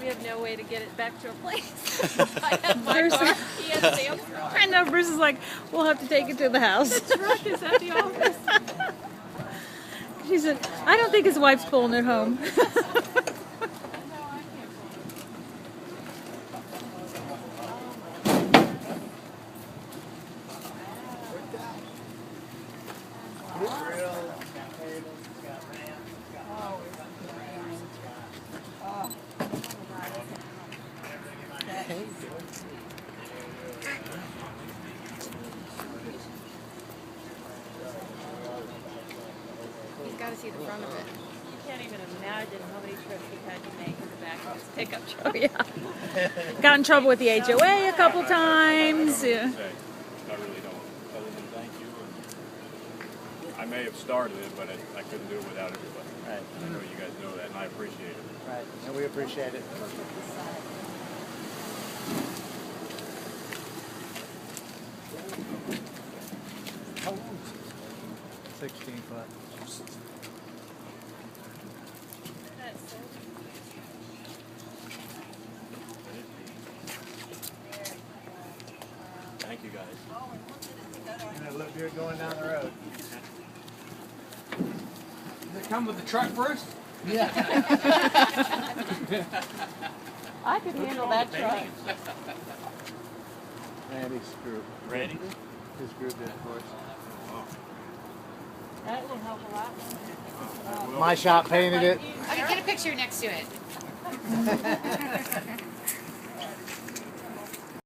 We have no way to get it back to a place. I have my car. He has Sam's car. I know. Bruce is like, we'll have to take it to the house. The truck is at the office. She said, I don't think his wife's pulling it home. He's got to see the front of it. You can't even imagine how many trips we've had to make in the back of this pickup truck. Oh, yeah. Got in trouble with the HOA a couple times. Yeah. I really don't. Other than thank you. And I may have started it, but I couldn't do it without everybody. Right. I know you guys know that, and I appreciate it. Right. And we appreciate it. How long is it? 16 foot. Thank you guys. And I look good going down the road. Does it come with the truck first? Yeah. I could handle that truck. Randy's group. Randy? His group did it for us. That will help a lot. My shop painted it. I can get a picture next to it.